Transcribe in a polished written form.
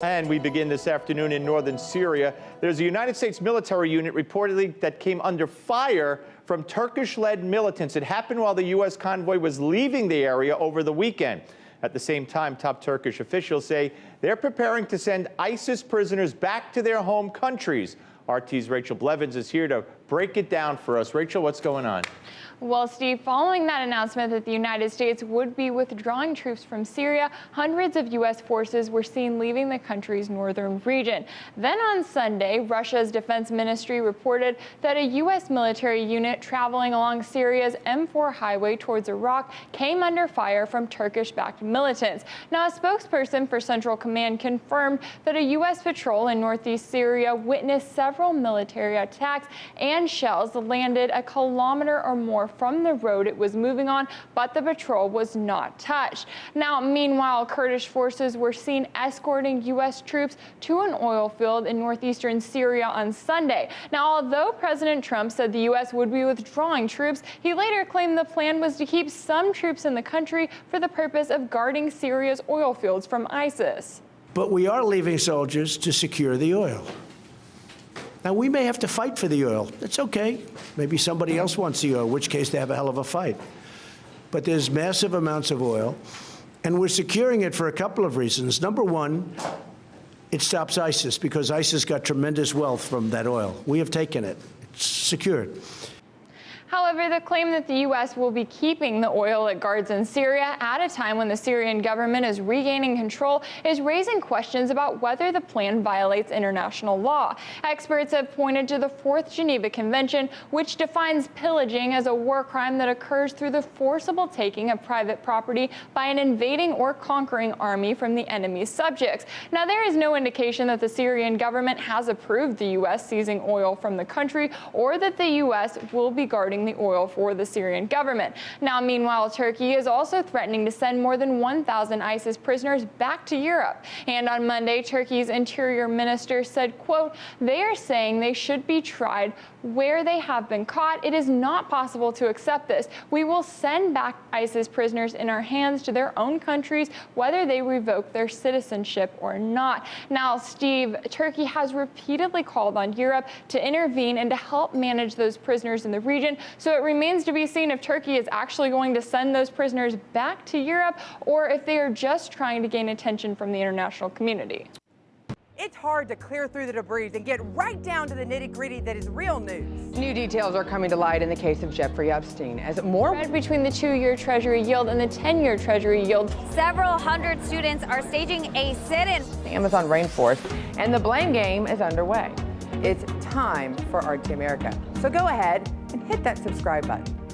And we begin this afternoon in northern Syria. There's a United States military unit reportedly that came under fire from Turkish-led militants. It happened while the U.S. convoy was leaving the area over the weekend. At the same time, top Turkish officials say they're preparing to send ISIS prisoners back to their home countries. RT's Rachel Blevins is here to break it down for us. Rachel, what's going on? Well, Steve, following that announcement that the United States would be withdrawing troops from Syria, hundreds of U.S. forces were seen leaving the country's northern region. Then on Sunday, Russia's defense ministry reported that a U.S. military unit traveling along Syria's M4 highway towards Iraq came under fire from Turkish-backed militants. Now, a spokesperson for Central Command confirmed that a U.S. patrol in northeast Syria witnessed several military attacks and shells landed a kilometer or more from the road it was moving on, but the patrol was not touched. Now, meanwhile, Kurdish forces were seen escorting U.S. troops to an oil field in northeastern Syria on Sunday. Now, although President Trump said the U.S. would be withdrawing troops, he later claimed the plan was to keep some troops in the country for the purpose of guarding Syria's oil fields from ISIS. But we are leaving soldiers to secure the oil. Now, we may have to fight for the oil. That's okay. Maybe somebody else wants the oil, in which case they have a hell of a fight. But there's massive amounts of oil, and we're securing it for a couple of reasons. Number one, it stops ISIS, because ISIS got tremendous wealth from that oil. We have taken it. It's secured. However, the claim that the U.S. will be keeping the oil it guards in Syria at a time when the Syrian government is regaining control is raising questions about whether the plan violates international law. Experts have pointed to the Fourth Geneva Convention, which defines pillaging as a war crime that occurs through the forcible taking of private property by an invading or conquering army from the enemy's subjects. Now, there is no indication that the Syrian government has approved the U.S. seizing oil from the country or that the U.S. will be guarding the oil for the Syrian government. Now, meanwhile, Turkey is also threatening to send more than 1,000 ISIS prisoners back to Europe. And on Monday, Turkey's interior minister said, quote, "They are saying they should be tried where they have been caught. It is not possible to accept this. We will send back ISIS prisoners in our hands to their own countries, whether they revoke their citizenship or not." Now, Steve, Turkey has repeatedly called on Europe to intervene and to help manage those prisoners in the region. So it remains to be seen if Turkey is actually going to send those prisoners back to Europe or if they are just trying to gain attention from the international community. It's hard to clear through the debris and get right down to the nitty-gritty that is real news. New details are coming to light in the case of Jeffrey Epstein as more Spread between the 2-year Treasury yield and the 10-year Treasury yield. Several hundred students are staging a sit-in. the Amazon rainforest, and the blame game is underway. It's time for RT America. So go ahead and hit that subscribe button.